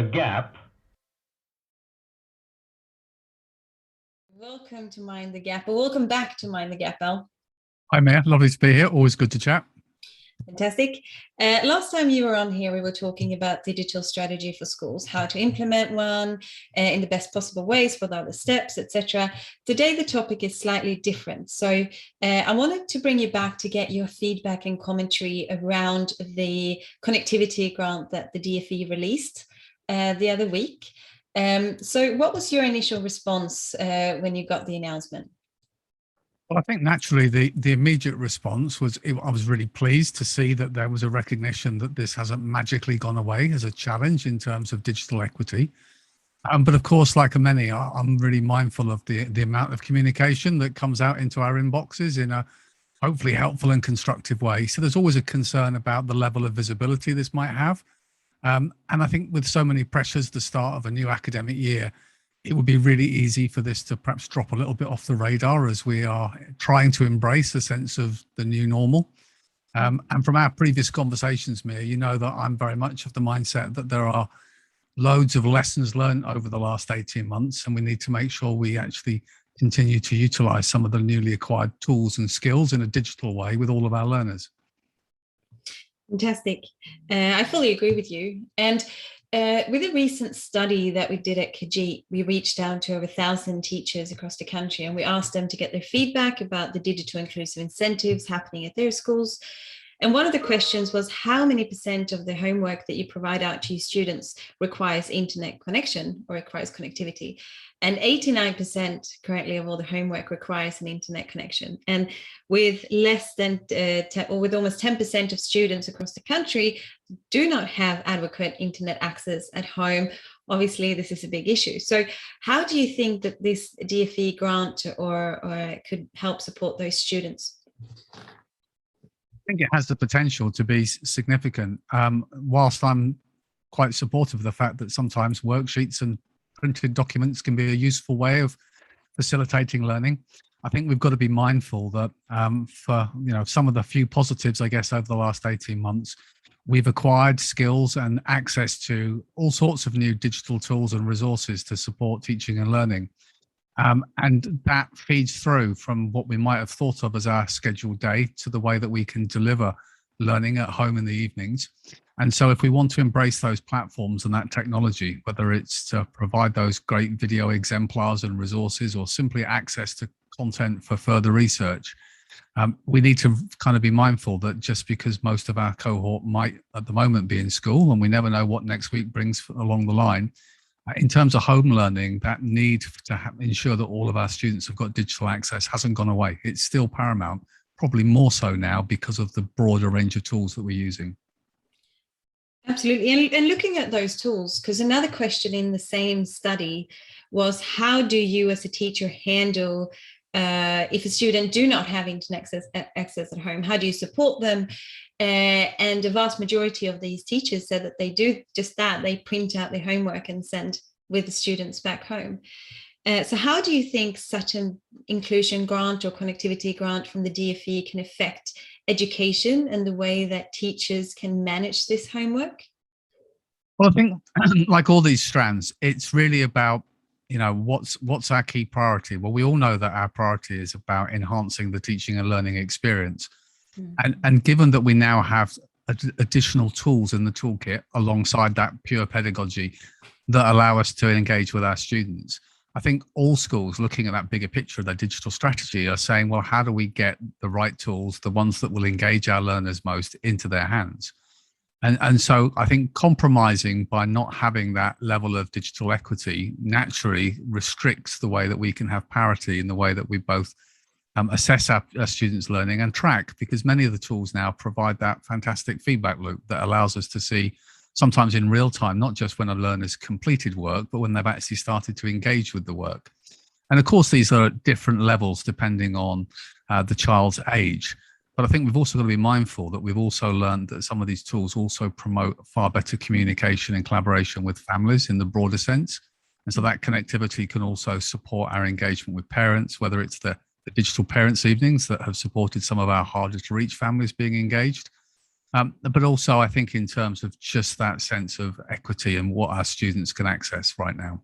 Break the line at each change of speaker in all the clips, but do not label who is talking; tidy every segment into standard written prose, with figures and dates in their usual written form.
The Gap.
Welcome to Mind the Gap, or welcome back to Mind the Gap, Al.
Hi, Mia. Lovely to be here. Always good to chat.
Fantastic. Last time you were on here, we were talking about digital strategy for schools, how to implement one in the best possible ways, what are the steps, etc. Today, the topic is slightly different. So I wanted to bring you back to get your feedback and commentary around the connectivity grant that the DfE released the other week. So what was your initial response when you got the announcement?
Well, I think naturally the immediate response was I was really pleased to see that there was a recognition that this hasn't magically gone away as a challenge in terms of digital equity. But of course, like many, I'm really mindful of the amount of communication that comes out into our inboxes in a hopefully helpful and constructive way. So there's always a concern about the level of visibility this might have. And I think with so many pressures, the start of a new academic year, it would be really easy for this to perhaps drop a little bit off the radar as we are trying to embrace a sense of the new normal. And from our previous conversations, Mia, you know that I'm very much of the mindset that there are loads of lessons learned over the last 18 months, and we need to make sure we actually continue to utilize some of the newly acquired tools and skills in a digital way with all of our learners.
Fantastic. I fully agree with you. And with a recent study that we did at Khajiit, we reached out to over 1,000 teachers across the country, and we asked them to get their feedback about the digital inclusive incentives happening at their schools. And one of the questions was, how many % of the homework that you provide out to your students requires internet connection or requires connectivity? And 89% currently of all the homework requires an internet connection. And with less than, with almost 10% of students across the country do not have adequate internet access at home, obviously this is a big issue. So how do you think that this DfE grant or could help support those students?
I think it has the potential to be significant. Whilst I'm quite supportive of the fact that sometimes worksheets and printed documents can be a useful way of facilitating learning, I think we've got to be mindful that for some of the few positives, I guess, over the last 18 months, we've acquired skills and access to all sorts of new digital tools and resources to support teaching and learning. And that feeds through from what we might have thought of as our scheduled day to the way that we can deliver learning at home in the evenings. And so if we want to embrace those platforms and that technology, whether it's to provide those great video exemplars and resources or simply access to content for further research, we need to kind of be mindful that just because most of our cohort might at the moment be in school, and we never know what next week brings along the line, in terms of home learning, that need to ensure that all of our students have got digital access hasn't gone away. It's still paramount, probably more so now because of the broader range of tools that we're using.
Absolutely. And looking at those tools, because another question in the same study was, how do you as a teacher handle if a student do not have internet access at home? How do you support them? And the vast majority of these teachers said that they do just that. They print out their homework and send with the students back home. So how do you think such an inclusion grant or connectivity grant from the DfE can affect education and the way that teachers can manage this homework?
Well, I think like all these strands, it's really about, what's our key priority? Well, we all know that our priority is about enhancing the teaching and learning experience. And given that we now have additional tools in the toolkit alongside that pure pedagogy that allow us to engage with our students, I think all schools looking at that bigger picture of their digital strategy are saying, well, how do we get the right tools, the ones that will engage our learners most, into their hands? And so I think compromising by not having that level of digital equity naturally restricts the way that we can have parity in the way that we both assess our students' learning and track, because many of the tools now provide that fantastic feedback loop that allows us to see sometimes in real time, not just when a learner's completed work, but when they've actually started to engage with the work. And of course, these are at different levels depending on the child's age. But I think we've also got to be mindful that we've also learned that some of these tools also promote far better communication and collaboration with families in the broader sense. And so that connectivity can also support our engagement with parents, whether it's the digital parents' evenings that have supported some of our harder to reach families being engaged, But also, I think in terms of just that sense of equity and what our students can access right now.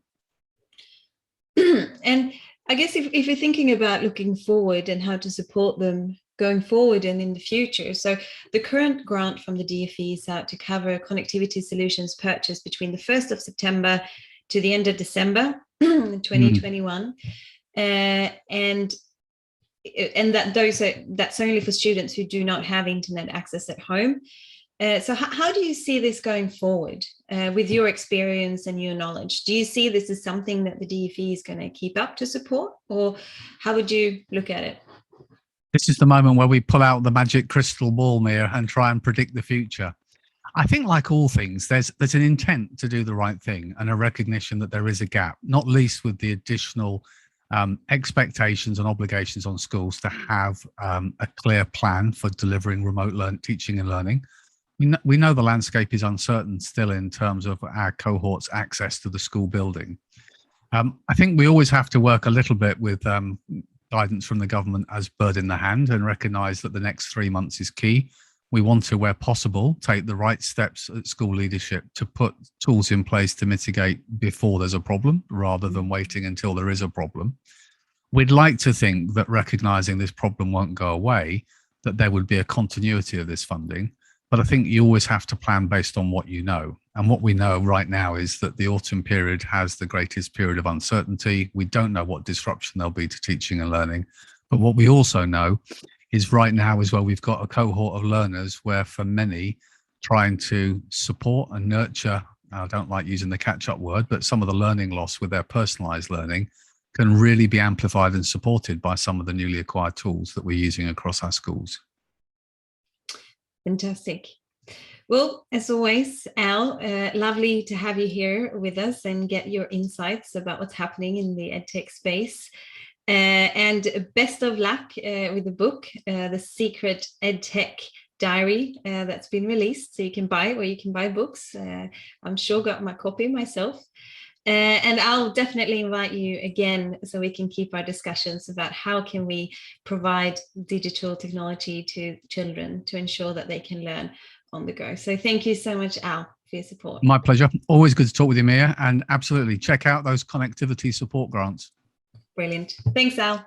And I guess if you're thinking about looking forward and how to support them going forward and in the future, so the current grant from the DfE is out to cover connectivity solutions purchased between the 1st of September to the end of December 2021. And that's only for students who do not have internet access at home. So how do you see this going forward with your experience and your knowledge? Do you see this as something that the DfE is going to keep up to support, or how would you look at it?
This is the moment where we pull out the magic crystal ball, Mia, and try and predict the future. I think, like all things, there's an intent to do the right thing and a recognition that there is a gap, not least with the additional expectations and obligations on schools to have a clear plan for delivering remote teaching and learning. We know the landscape is uncertain still in terms of our cohorts' access to the school building. I think we always have to work a little bit with guidance from the government as bird in the hand and recognise that the next 3 months is key. We want to, where possible, take the right steps at school leadership to put tools in place to mitigate before there's a problem, rather than waiting until there is a problem. We'd like to think that recognising this problem won't go away, that there would be a continuity of this funding. But I think you always have to plan based on what you know. And what we know right now is that the autumn period has the greatest period of uncertainty. We don't know what disruption there'll be to teaching and learning. But what we also know is right now is where we've got a cohort of learners where, for many, trying to support and nurture, I don't like using the catch-up word, but some of the learning loss with their personalised learning can really be amplified and supported by some of the newly acquired tools that we're using across our schools.
Fantastic. Well, as always, Al, lovely to have you here with us and get your insights about what's happening in the EdTech space. And best of luck with the book, The Secret EdTech Diary, that's been released. So you can buy it where you can buy books. I'm sure got my copy myself. And I'll definitely invite you again so we can keep our discussions about how can we provide digital technology to children to ensure that they can learn on the go. So thank you so much, Al, for your support.
My pleasure. Always good to talk with you, Mia. And absolutely check out those connectivity support grants.
Brilliant. Thanks, Al.